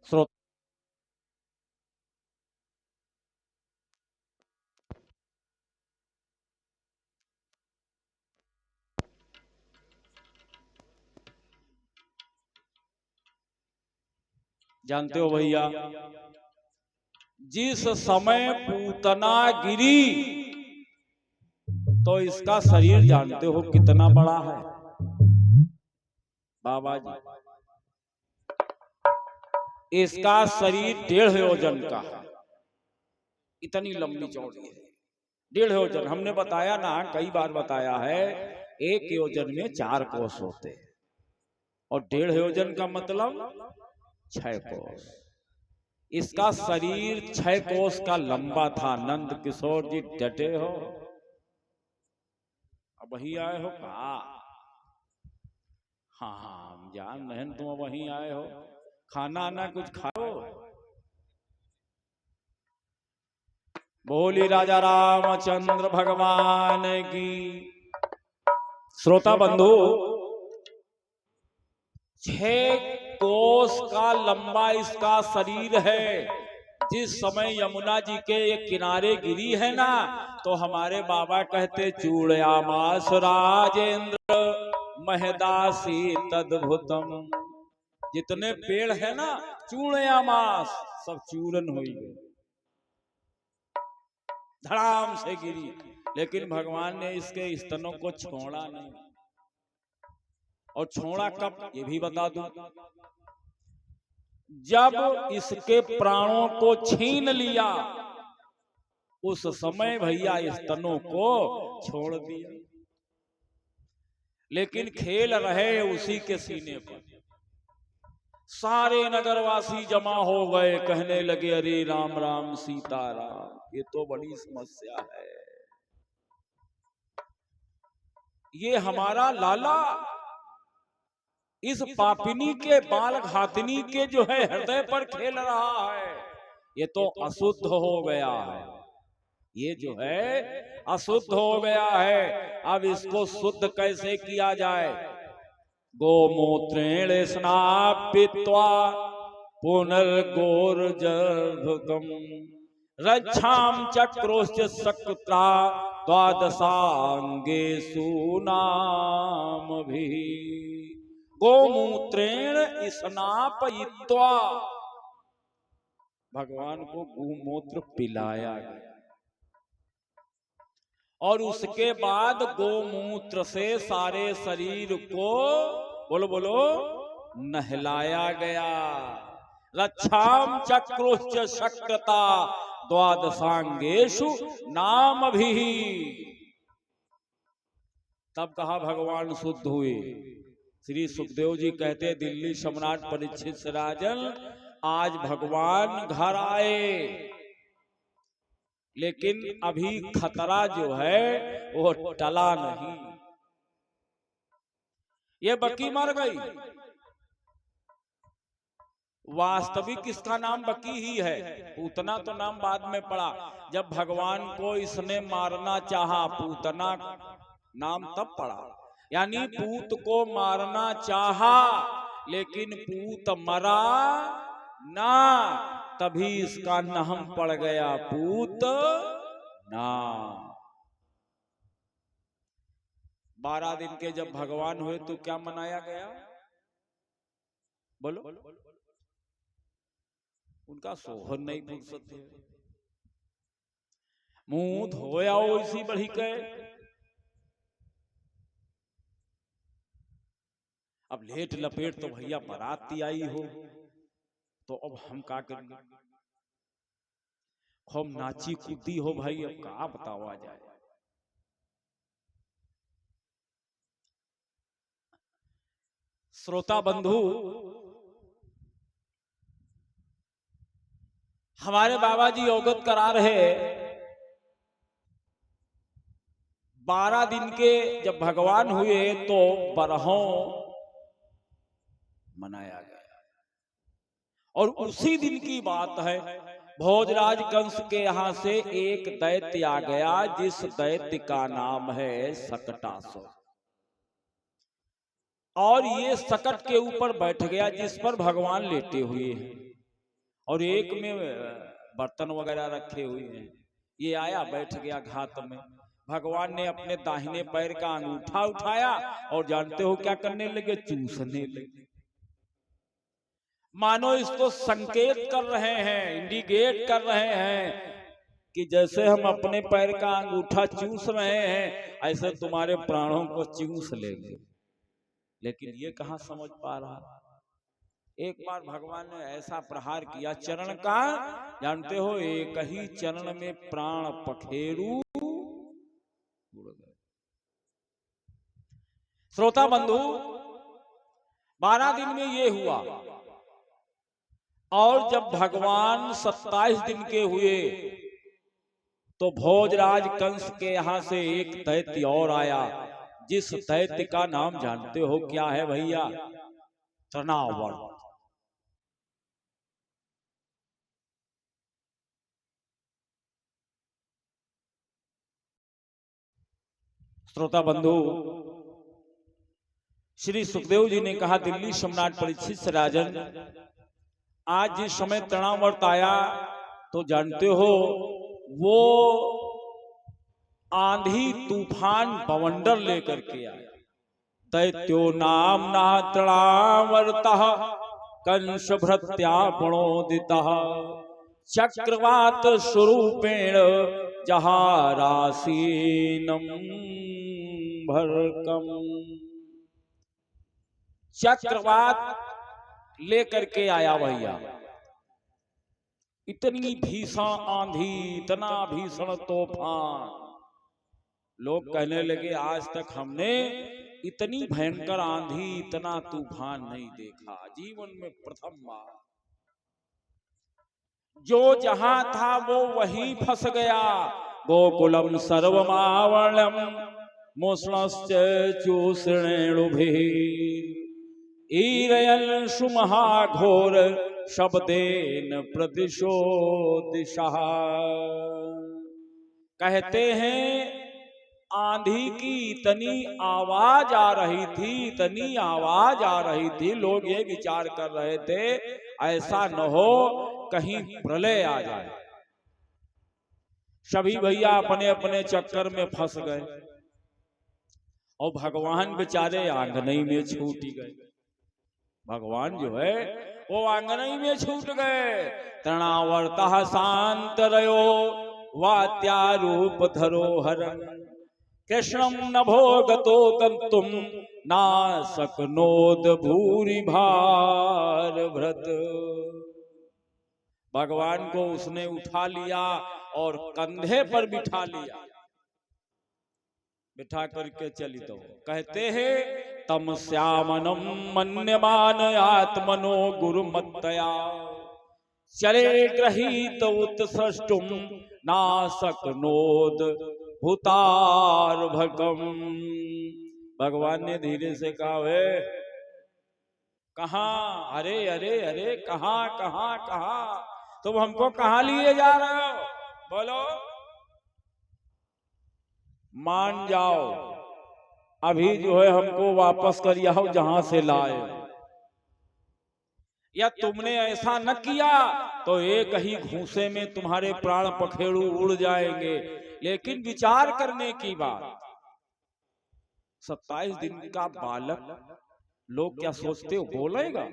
श्रोता जानते हो भैया, जिस समय पूतना गिरी तो इसका शरीर जानते हो कितना बड़ा है बाबा जी। इसका शरीर 1.5 योजन का है, इतनी लंबी चौड़ी है 1.5 योजन। हमने बताया ना, कई बार बताया है, 1 योजन में 4 कोस होते हैं और 1.5 योजन का मतलब 6 कोस। इसका शरीर 6 कोस का लंबा था। नंद किशोर जी डटे हो, अब वही आए हो कहा? हाँ जान बहन तुम वहीं आए हो, खाना आना कुछ खाओ। बोली राजा रामचंद्र भगवान की। श्रोता बंधु, 6 कोस का लंबा इसका शरीर है। जिस समय यमुना जी के एक किनारे गिरी है ना, तो हमारे बाबा कहते चूड़यामास राजेंद्र महदासी तद्भुतम। जितने पेड़ है ना चूड़यामास, सब चूरन हुई गए, धड़ाम से गिरी। लेकिन भगवान ने इसके स्तनों को छोड़ा नहीं। और छोड़ा कब, ये भी बता दूं, जब इसके प्राणों को छीन लिया उस समय भैया स्तनों को छोड़ दिया। लेकिन खेल रहे उसी के सीने पर। सारे नगरवासी जमा हो गए, कहने लगे अरे राम राम सीताराम, ये तो बड़ी समस्या है। ये हमारा लाला इस पापिनी के बाल घातनी के जो है हृदय पर खेल रहा है। ये तो अशुद्ध हो गया है, ये जो है अशुद्ध हो गया है। अब इसको शुद्ध कैसे किया जाए? गोमूत्रेण स्नापित्वा पुनर्गोर्जर्भकम रक्षाम चक्रोश्च सक्ता द्वादशांगेषु नाम भी। गोमूत्रेण स्नापयित्वा, भगवान को गोमूत्र पिलाया गया और उसके बाद गोमूत्र से सारे शरीर को बोलो बोलो नहलाया गया। रक्षाम चक्रोश्च शक्रता द्वादशांगेषु नाम भी। तब कहा भगवान शुद्ध हुए। श्री सुखदेव जी कहते दिल्ली सम्राट परीक्षित से राजन, आज भगवान घर आए, लेकिन अभी खतरा जो है वो टला नहीं। ये बकी मर गई। वास्तविक इसका नाम बकी ही है, पूतना तो नाम बाद में पड़ा। जब भगवान को इसने मारना चाहा, पूतना नाम तब पड़ा। यानी पूत को मारना चाहा लेकिन पूत मरा ना, तभी इसका नाम पड़ गया पूत ना। 12 दिन के जब भगवान हुए तो क्या मनाया गया? बोलो। उनका सोहर नहीं भूल सकते, मुंह धोया इसी बढ़ी के। अब लेट लपेट तो भैया बाराती आई हो, तो अब हम क्या करेंगे? खूब नाची कूदी हो भाई, अब क्या बतावा जाए। श्रोता बंधु, हमारे बाबा जी अवगत करा रहे 12 दिन के जब भगवान हुए तो बरहों मनाया गया। और उसी दिन की बात है, भोजराज कंस के यहां से एक दैत्य आ गया, जिस दैत्य का नाम है सकटासुर। और ये सकट के ऊपर बैठ गया जिस पर भगवान लेटे हुए हैं। और एक में बर्तन वगैरह रखे हुए हैं। ये आया बैठ गया घात में। भगवान ने अपने दाहिने पैर का अंगूठा उठाया और जानते हो क्या करने लगे? चूसने लगे। मानो इसको संकेत कर रहे हैं, इंडिकेट कर रहे हैं कि जैसे हम अपने पैर का अंगूठा चूस रहे हैं ऐसे तुम्हारे प्राणों को चूस लेंगे। लेकिन ये कहां समझ पा रहा। एक बार भगवान ने ऐसा प्रहार किया चरण का, जानते हो एक ही चरण में प्राण पखेरु उड़ गए। श्रोता बंधु, 12 दिन में ये हुआ। और जब भगवान 27 दिन के हुए तो भोजराज कंस के यहां से एक दैत्य और आया, जिस दैत्य का नाम जानते हो क्या है भैया? तृणावर्त। श्रोता बंधु, श्री सुखदेव जी ने कहा, दिल्ली सम्राट परीक्षित से राजन, आज जिस समय तृणावर्त आया तो जानते हो वो आंधी तूफान बवंडर लेकर के आया। दैत्यो नाम ना तृणावर्तः कंस भृत्यापणोदितः चक्रवात स्वरूपेण जहारासीनम भरकम। चक्रवात लेकर के आया भैया। इतनी भीषण आंधी, इतना भीषण तूफान। लोग कहने लगे आज तक हमने इतनी भयंकर आंधी, इतना तूफान नहीं देखा, जीवन में प्रथम बार। जो जहां था वो वहीं फंस गया। गोकुलम सर्वमावरणम मोष्णश्च चूषणेणुभिः ईरयन् सुमहाघोर शब्देन प्रदिशो दिशः। कहते हैं आंधी की इतनी आवाज आ रही थी, इतनी आवाज आ रही थी, लोग ये विचार कर रहे थे ऐसा न हो कहीं प्रलय आ जाए। सभी भैया अपने अपने चक्कर में फंस गए और भगवान बेचारे आंगनई में छूट गए। भगवान जो है वो आंगनई में छूट गए। तृणावर्तः शांतरयो वात्यारूप धरोहरं कृष्णं नभो गतो गन्तुं नाशक्नोद भूरि भार भृत। भगवान को उसने उठा लिया और कंधे पर बिठा लिया, बिठा करके चली। तो कहते हैं तम श्यामनम मन्यमान आत्मनो गुरुमत्तया चले ग्रहीत उत्सृष्टुम नाशक्नोद भूतार्भकम। भगवान ने धीरे से कहा, वे कहां? अरे अरे अरे कहां कहां कहां? तुम हमको कहां लिए जा रहे हो? बोलो, मान जाओ, अभी जो है हमको वापस कर आओ जहां से लाए। या तुमने ऐसा न किया तो एक ही घूंसे में तुम्हारे प्राण पखेरु उड़ जाएंगे। लेकिन विचार करने की बात, 27 दिन का बालक, लोग क्या सोचते हो बोलेगा?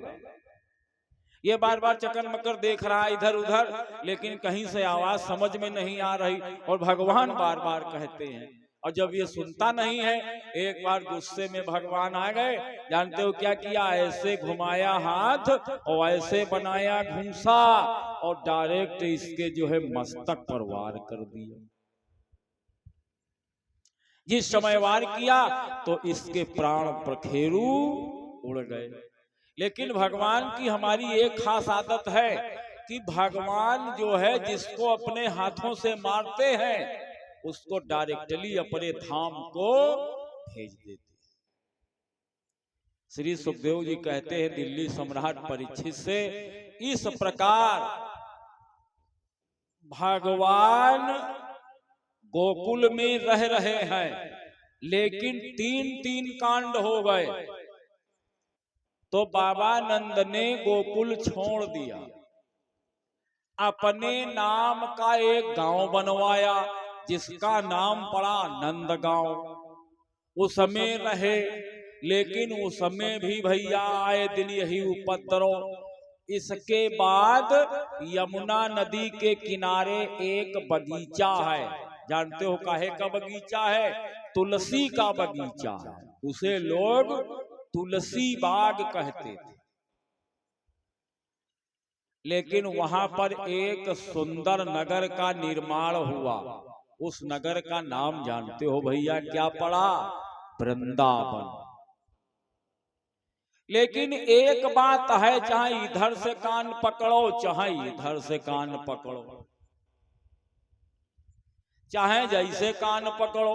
ये बार बार चक्कर मकर देख रहा है इधर उधर, लेकिन कहीं से आवाज समझ में नहीं आ रही। और भगवान बार बार कहते हैं, और जब ये सुनता नहीं है, एक बार गुस्से में भगवान आ गए। जानते हो क्या किया? ऐसे घुमाया हाथ और ऐसे बनाया घूंसा और डायरेक्ट इसके जो है मस्तक पर वार कर दिया। जिस समय वार किया तो इसके प्राण पखेरु उड़ गए। लेकिन भगवान की हमारी एक खास आदत है कि भगवान जो है जिसको अपने हाथों से मारते हैं उसको डायरेक्टली अपने धाम को भेज देते। श्री सुखदेव जी कहते हैं दिल्ली सम्राट परीक्षित से, इस प्रकार भगवान गोकुल में रह रहे हैं, लेकिन 3 कांड हो गए तो बाबा नंद ने गोकुल छोड़ दिया। अपने नाम का एक गांव बनवाया जिसका नाम पड़ा नंदगांव। उसमें रहे, लेकिन उसमें भी भैया आए दिन यही उपद्रव। इसके बाद यमुना नदी के किनारे एक बगीचा है, जानते हो काहे का बगीचा है? तुलसी का बगीचा है। उसे लोग तुलसी बाग कहते थे। लेकिन वहां पर एक सुंदर नगर का निर्माण हुआ। उस नगर का नाम जानते हो भैया क्या पड़ा? वृंदावन। लेकिन एक बात है, चाहे इधर से कान पकड़ो चाहे इधर से कान पकड़ो, चाहे जैसे कान पकड़ो,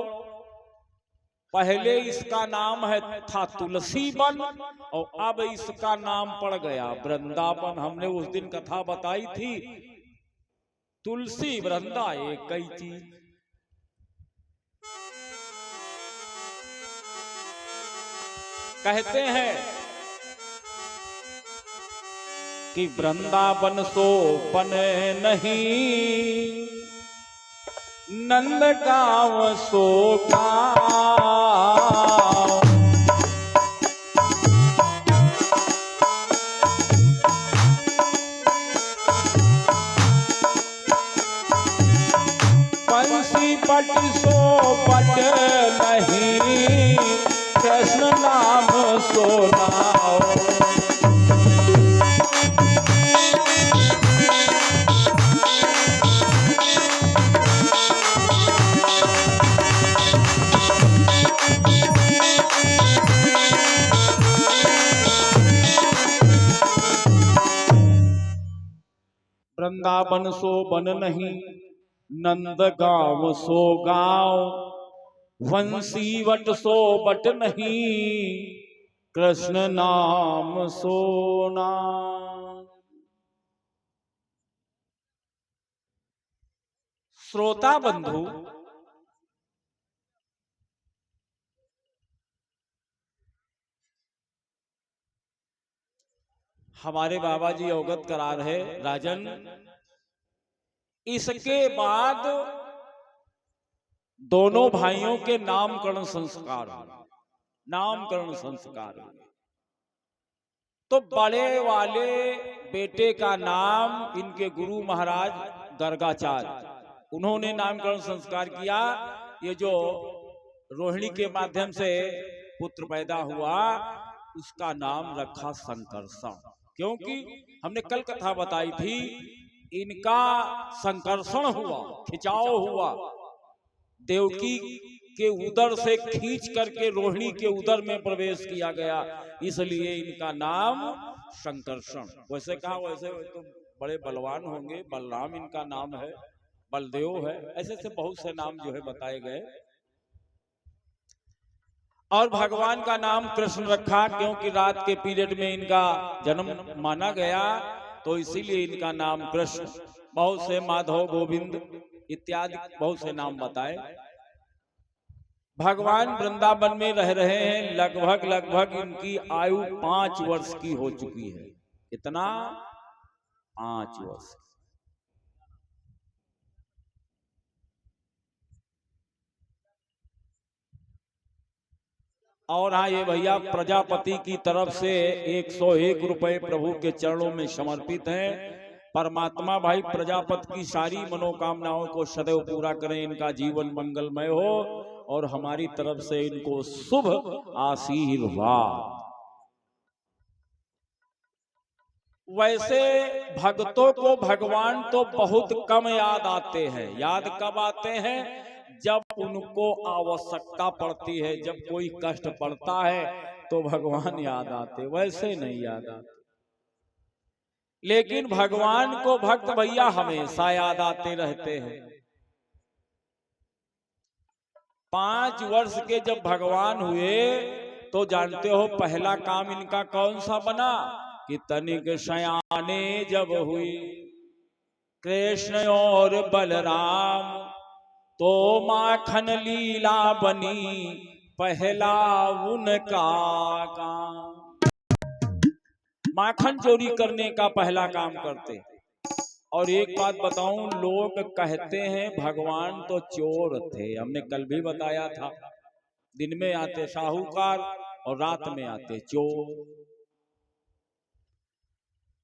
पहले इसका नाम था तुलसी वन और अब इसका नाम पड़ गया वृंदावन। हमने उस दिन कथा बताई थी, तुलसी वृंदा एक ही चीज। कहते हैं कि वृंदावन सो बन नहीं, नंदगांव सो गांव। बंसी पट सो पट नहीं, कृष्ण नाम सो नाम। वृंदावन सो बन नहीं, नंदगांव सो गांव। वंशी वट सो बट नहीं, कृष्ण नाम सो नाम। श्रोता बंधु, हमारे बाबा जी अवगत करा रहे राजन, इसके बाद दोनों भाइयों के नामकरण संस्कार, नामकरण संस्कार। तो बड़े वाले बेटे का नाम इनके गुरु महाराज गर्गाचार्य, उन्होंने नामकरण संस्कार किया। ये जो रोहिणी के माध्यम से पुत्र पैदा हुआ उसका नाम रखा संकर्षण, क्योंकि हमने कल कथा बताई थी इनका संकर्षण हुआ, खिंचाव हुआ, देवकी के उदर से खींच करके रोहिणी के उदर में प्रवेश किया गया, इसलिए इनका नाम संकर्षण। वैसे कहा वैसे तो बड़े बलवान होंगे, बलराम इनका नाम है, बलदेव है, ऐसे से बहुत से नाम जो है बताए गए। और भगवान का नाम कृष्ण रखा क्योंकि रात के पीरियड में इनका जन्म माना गया, तो इसीलिए इनका नाम कृष्ण। बहुत से माधव, गोविंद इत्यादि बहुत से नाम बताए। भगवान वृंदावन में रह रहे हैं, लगभग इनकी आयु 5 वर्ष की हो चुकी है। कितना? 5 वर्ष। और हाँ, ये भैया प्रजापति की तरफ से 101 रुपए प्रभु के चरणों में समर्पित हैं। परमात्मा भाई प्रजापति की सारी मनोकामनाओं को सदैव पूरा करें, इनका जीवन मंगलमय हो और हमारी तरफ से इनको शुभ आशीर्वाद। वैसे भक्तों को भगवान तो बहुत कम याद आते हैं। याद कब आते हैं? जब उनको आवश्यकता पड़ती है, जब कोई कष्ट पड़ता है तो भगवान याद आते, वैसे नहीं याद आते। लेकिन भगवान को भक्त भैया हमेशा याद आते रहते हैं। 5 वर्ष के जब भगवान हुए तो जानते हो पहला काम इनका कौन सा बना कि तनिक सयाने जब हुई कृष्ण और बलराम, तो माखन लीला बनी पहला उनका काम। माखन चोरी करने का पहला काम करते। और एक बात बताऊं, लोग कहते हैं भगवान तो चोर थे। हमने कल भी बताया था, दिन में आते साहूकार और रात में आते चोर।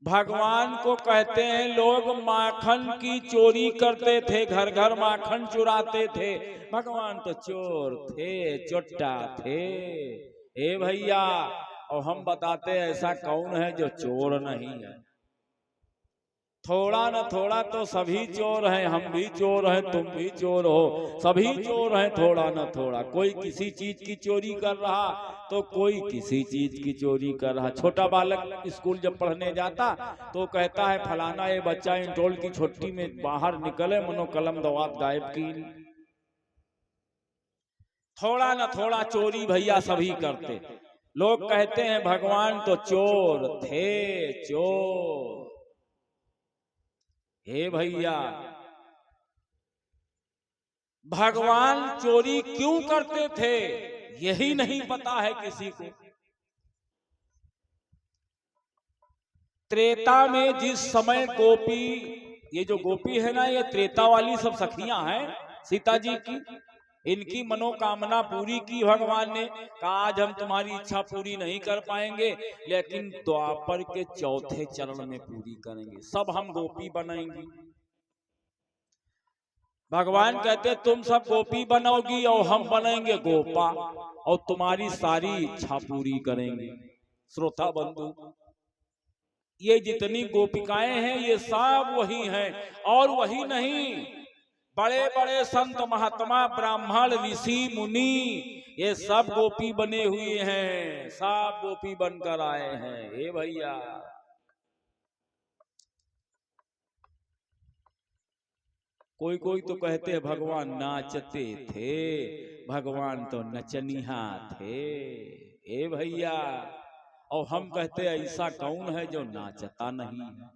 भगवान को कहते हैं लोग माखन की चोरी करते थे, घर घर माखन चुराते थे। भगवान तो चोर थे, चोट्टा थे। ए भैया, और हम बताते हैं ऐसा कौन है जो चोर नहीं है? थोड़ा न थोड़ा तो सभी चोर हैं, हम भी चोर हैं, तुम भी चोर हो, सभी चोर हैं थोड़ा न थोड़ा। कोई किसी चीज की चोरी कर रहा तो कोई किसी चीज की चोरी कर रहा। छोटा बालक स्कूल जब पढ़ने जाता तो कहता है फलाना ये बच्चा इंटोल की छुट्टी में बाहर निकले, मनो कलम दवात गायब की। थोड़ा न थोड़ा चोरी भैया सभी करते। लोग कहते हैं भगवान तो चोर थे, चोर। हे भैया, भगवान चोरी क्यों करते थे यही नहीं पता है किसी को। त्रेता में जिस समय गोपी, ये जो गोपी है ना, ये त्रेता वाली सब सखियां हैं सीता जी की। इनकी मनोकामना पूरी की भगवान ने, कहा आज हम तुम्हारी इच्छा पूरी नहीं कर पाएंगे, लेकिन द्वापर के चौथे चरण में पूरी करेंगे, सब हम गोपी बनेंगे। भगवान कहते तुम सब गोपी बनोगी और हम बनेंगे गोपा, और तुम्हारी सारी इच्छा पूरी करेंगे। श्रोता बंधु, ये जितनी गोपिकाएं हैं ये सब वही हैं, और वही नहीं, बड़े बड़े संत महात्मा ब्राह्मण ऋषि मुनि ये सब गोपी बने हुए हैं, सब गोपी बनकर आए हैं। हे भैया, कोई कोई तो कहते हैं भगवान नाचते थे, भगवान तो नचनिया थे। हे भैया, और हम कहते हैं ऐसा कौन है जो नाचता नहीं है?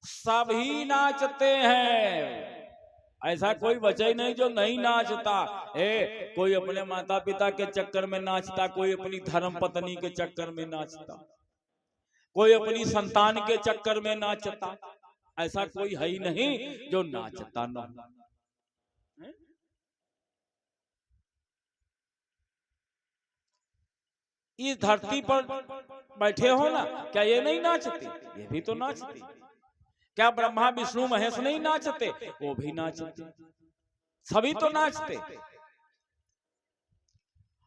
सभी नाचते हैं, ऐसा कोई बचा ही नहीं जो नहीं नाचता। कोई अपने माता पिता के चक्कर में नाचता, कोई अपनी धर्म पत्नी के चक्कर में नाचता, कोई अपनी संतान के चक्कर में नाचता। ऐसा कोई है ही नहीं जो नाचता न। इस धरती पर बैठे हो ना, क्या ये नहीं नाचते? ये भी तो नाचते। क्या ब्रह्मा विष्णु महेश नहीं नाचते? वो भी नाचते, सभी तो नाचते।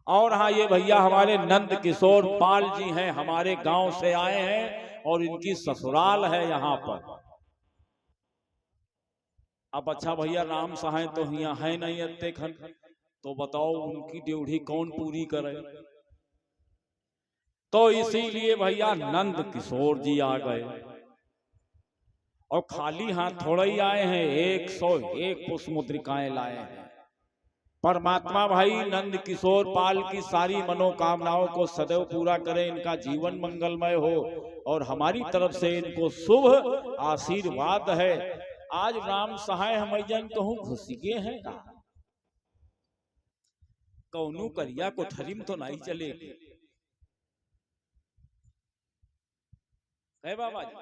और हाँ, ये भैया हमारे नंद किशोर पाल जी हैं, हमारे गांव से आए हैं और इनकी ससुराल है यहाँ पर। अब अच्छा भैया राम सहाय तो यहाँ है नहीं अत्ते खन, तो बताओ उनकी ड्यूटी कौन पूरी करे? तो इसीलिए भैया नंद किशोर जी आ गए, और खाली हाथ थोड़ा ही आए हैं, 101 पुष्प मुद्रिकाएं लाए हैं। परमात्मा भाई नंद किशोर पाल की सारी मनोकामनाओं को सदैव पूरा करें, इनका जीवन मंगलमय हो, और हमारी तरफ से इनको शुभ आशीर्वाद है। आज राम सहाय हम जन कहूं खुशिए हैं, कौनू करिया कोठरी में तो नहीं चलेगी है बाबा जी।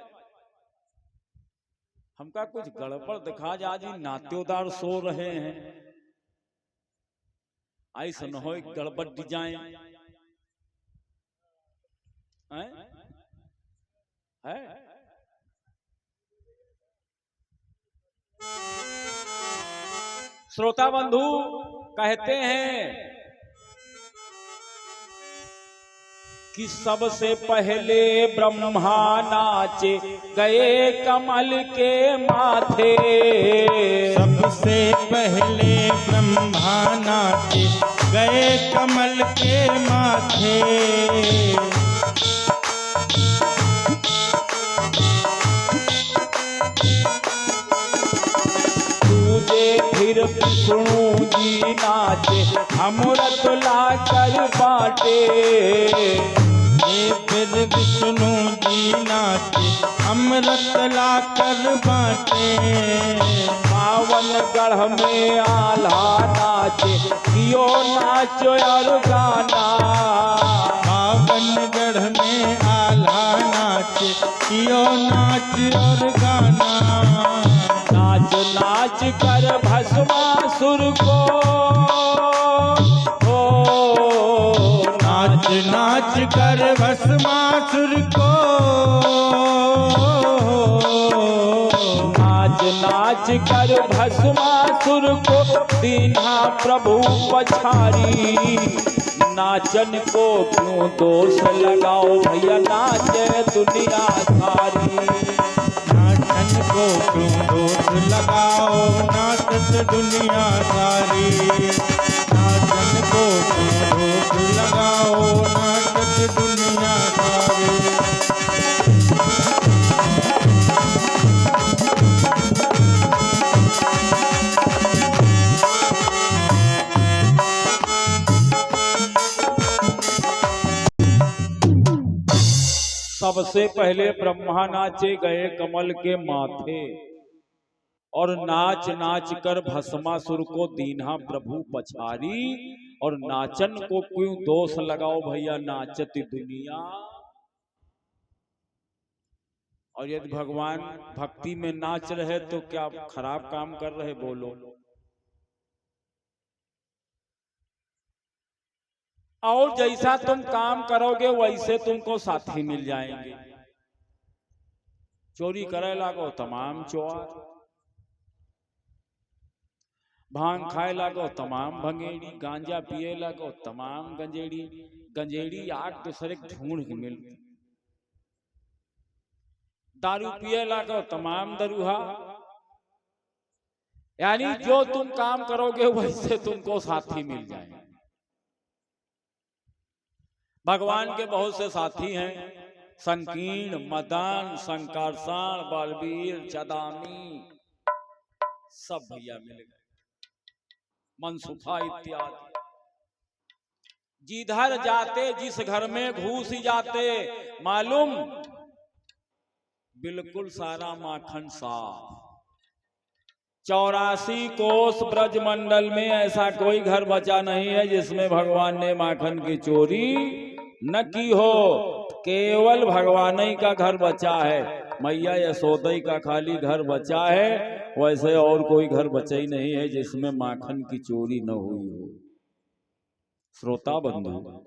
हमका कुछ गड़बड़ दिखा जा जी, नात्योदार सो रहे हैं, ऐसा न हो गड़बड़ डिजाइन है। श्रोता बंधु कहते हैं कि सबसे पहले ब्रह्मा नाचे गए कमल के माथे। सबसे पहले ब्रह्मा नाचे गए कमल के माथे। फिर विष्णु जी नाचे अमृत लाकर बाटे। फिर विष्णु जी नाचे अमृत लाकर बाटे। पावन गढ़ में आल्हा नाचे कियो नाचो और गाना। पावन गढ़ में आल्हा नाचे यो नाच और गाना, नाच नाच कर भस्मासुर को, हो नाच नाच कर भस्मासुर को, नाच नाच कर भस्मासुर को दीन्हा प्रभु पछारी। नाचन को क्यों दोष लगाओ भैया, नाचे दुनिया सारी। नाचन को क्यों दोष लगाओ, नाचत दुनिया सारी। नाचन को क्यों दोष लगाओ, नाचत दुनिया सारी। सबसे पहले ब्रह्मा नाचे गए कमल के माथे, और नाच नाच कर भस्मासुर को दीन्हा प्रभु पछारी। और नाचन को क्यों दोष लगाओ भैया, नाचती दुनिया। और यदि भगवान भक्ति में नाच रहे तो क्या खराब काम कर रहे, बोलो। और जैसा तुम काम करोगे वैसे तुमको साथी मिल जाएंगे। चोरी करे लागो तमाम चोर, भांग खाए लागो तमाम भंगेड़ी, गांजा पिए लागो तमाम गंजेड़ी। गंजेड़ी आग दूसरे ढूंढ के मिलती, दारू पिए लागो तमाम दरुहा। यानी जो तुम काम करोगे वैसे तुमको साथी मिल जाएंगे। भगवान के बहुत से साथी हैं, संकीर्ण, मदन, संकर्षण, बलबीर, चदामी, सब भैया मिल गए, मनसुखा इत्यादि। जिधर जाते जिस घर में घुस जाते, मालूम बिल्कुल सारा माखन साफ। 84 कोस ब्रजमंडल में ऐसा कोई घर बचा नहीं है जिसमें भगवान ने माखन की चोरी न की हो। केवल भगवान ही का घर बचा है, मैया यशोदा का खाली घर बचा है। वैसे और कोई घर बचा ही नहीं है जिसमें माखन की चोरी न हुई हो। श्रोता बंधु,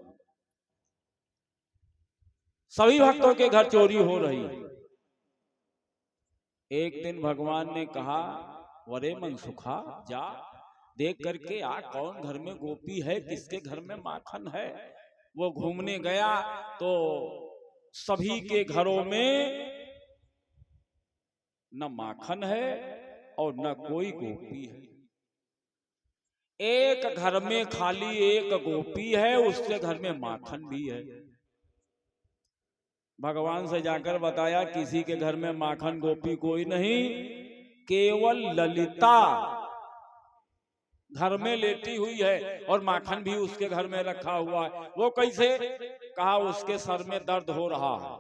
सभी भक्तों के घर चोरी हो रही है। एक दिन भगवान ने कहा, वरे मनसुखा जा देख करके आ, कौन घर में गोपी है, किसके घर में माखन है। वो घूमने गया तो सभी के घरों में न माखन है और न कोई गोपी है। एक घर में खाली एक गोपी है, उसके घर में माखन भी है। भगवान से जाकर बताया, किसी के घर में माखन गोपी कोई नहीं, केवल ललिता घर में लेटी हुई है और माखन भी उसके घर में रखा हुआ है। वो कैसे? कहा उसके सर में दर्द हो रहा है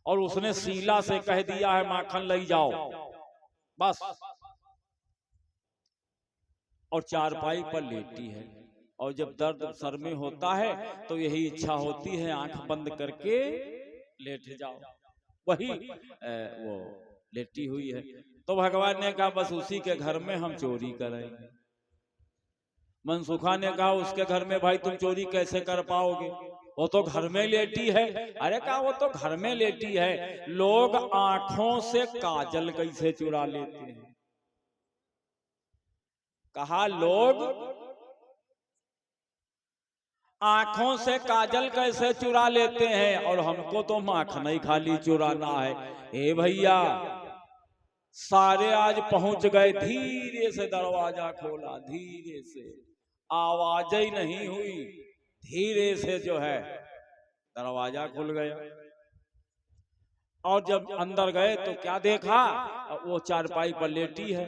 और उसने शीला से कह दिया है माखन ले जाओ, बस। और चारपाई पर लेटी है, और जब दर्द सर में होता है तो यही इच्छा होती है आंख बंद करके लेट जाओ, वही वो लेटी हुई है। तो भगवान ने कहा बस उसी के घर में हम चोरी करेंगे। मनसुखा ने कहा उसके घर में भाई तुम चोरी कैसे कर पाओगे, वो तो घर में लेटी है। अरे कहा वो तो घर में लेटी है, लोग आंखों से काजल कैसे चुरा लेते हैं। कहा लोग आंखों से काजल कैसे चुरा लेते हैं, और हमको तो माखन ही खाली चुराना है। ए भैया, सारे आज पहुंच गए, धीरे से दरवाजा खोला, धीरे से, आवाज ही नहीं हुई, धीरे से जो है दरवाजा खुल गया। और जब अंदर गए तो क्या देखा, वो चारपाई पर लेटी है।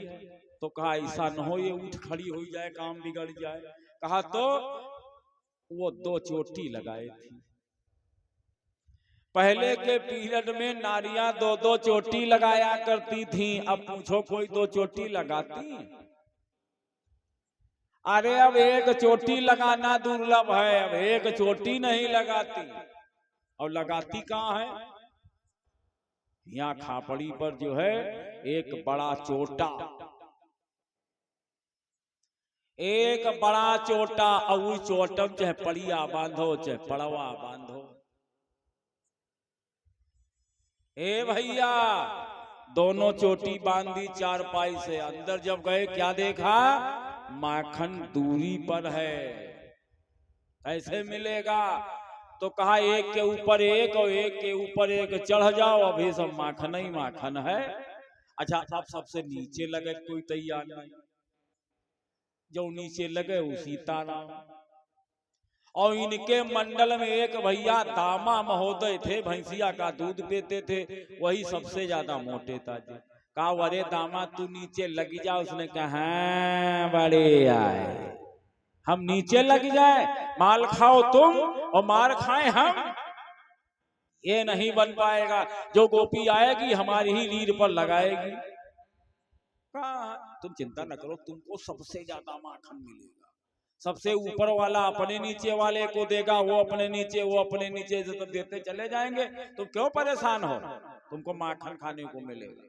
तो कहा ऐसा न हो ये उठ खड़ी हो जाए, काम बिगड़ जाए। कहा तो वो 2 चोटी लगाए थी। पहले के पीरियड में नारियां 2-2 चोटी लगाया करती थीं, अब पूछो कोई 2 चोटी लगाती? अरे अब 1 चोटी लगाना दुर्लभ है, अब 1 चोटी नहीं लगाती। और लगाती कहाँ है? यहाँ खापड़ी पर जो है एक बड़ा चोटा, एक बड़ा चोटा, और चोटम चाहे पड़िया बांधो चाहे पड़वा बांधो। ए भैया, दोनों चोटी बांधी चारपाई से, अंदर जब गए क्या देखा? माखन दूरी पर है, कैसे मिलेगा? तो कहा एक के ऊपर एक और एक के ऊपर एक चढ़ जाओ, अभी सब माखन ही माखन है। अच्छा, अब सबसे नीचे लगे कोई तैयार नहीं, जो नीचे लगे वो सीताराम। और इनके मंडल में एक भैया दामा महोदय थे, भैंसिया का दूध पीते थे, वही सबसे ज्यादा मोटे था। कहा अरे दामा तू नीचे लग जा। उसने कहा बड़े आए, हम नीचे लग जाए, माल खाओ तुम और मार खाए हम, ये नहीं बन पाएगा। जो गोपी आएगी हमारी ही लीर पर लगाएगी। तुम चिंता न करो, तुमको सबसे ज्यादा माखन मिलेगा। सबसे ऊपर वाला अपने नीचे वाले को देगा, वो अपने नीचे, वो अपने नीचे से तब देते चले जाएंगे। तुम क्यों परेशान हो, तुमको माखन खाने को मिलेगा।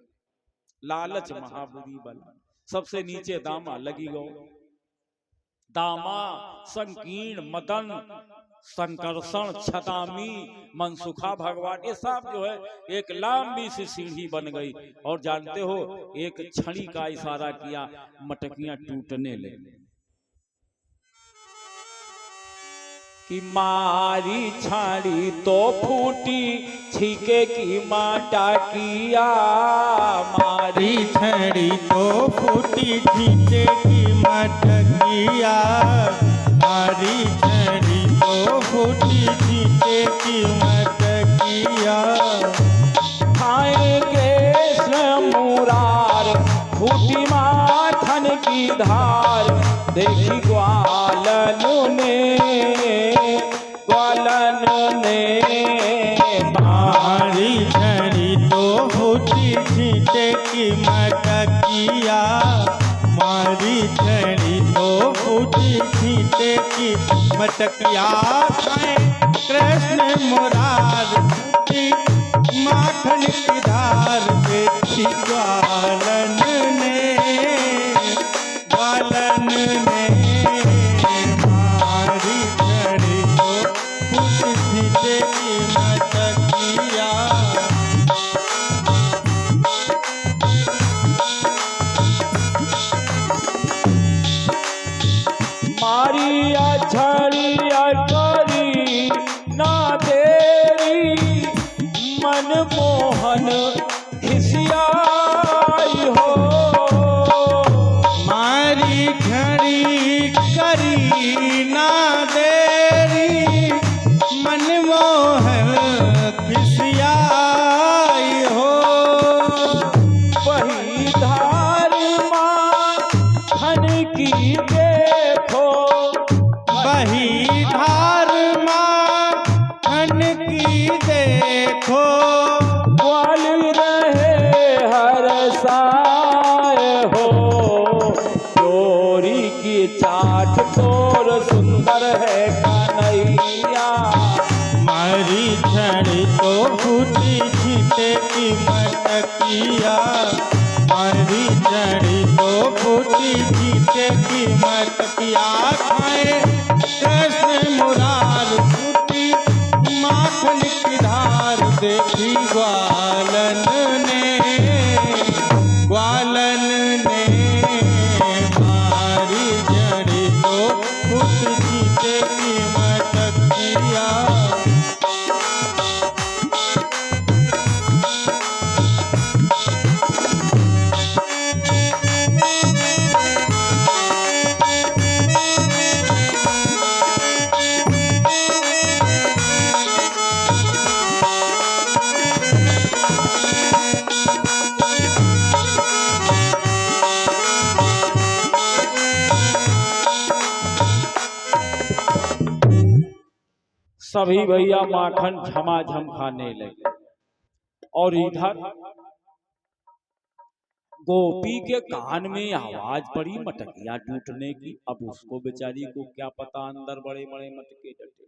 लालच महाबुरी बला, सबसे नीचे दामा लगी गो। दामा संकीर्ण मदन संकर्षण छदामी मनसुखा भगवान, ये सब जो है एक लंबी सी सीढ़ी बन गई। और जानते हो, एक छड़ी का इशारा किया, मटकियां टूटने लगी। कि मारी छाड़ी तो फूटी, छीके की माटा किया। मारी छड़ी तो फूटी, छीके की मटकिया। मारी छड़ी तो फूटी, छीके की मटकिया। खाएंगे मुरार, फूटी माखन की धार, देखी ग्वालन ने, ग्वालन ने। मारी छड़ी तो फूटी, छीके की मटकिया। मारी छड़ी तो फूटी, छीके की मटकिया। खाए कृष्ण मुरार, फूटी माखन की धार, देखी ग्वालन ने, ग्वालन ने। मारी छड़ी तो फूटी, छीके की मटकिया। मारिया छड़िया करी ना तेरी, मनमोहन खिसियाई हो। मारी छड़ी करी ना देरी, मनमोहन खिसियाई हो। वही धार माखन की देखो, वही धार माखन की देखो। ग्वाल रहे हर साए हो। चोरी की चाट तोर सुंदर है कन्हैया। मारी छड़ी तो फूटी, छीके की मटकिया। मारी छड़ी तो फूटी, छीके की मटकिया। खाए कृष्ण मुरार, फूटी माखन की धार, देखी ग्वालन ने, ग्वालन ने। मारी छड़ी तो फूटी, छीके की मटकिया। सभी भैया माखन झमाझम खाने लगे। और इधर गोपी के कान में आवाज पड़ी मटकिया टूटने की। अब उसको बेचारी को क्या पता, अंदर बड़े बड़े मटके डटे।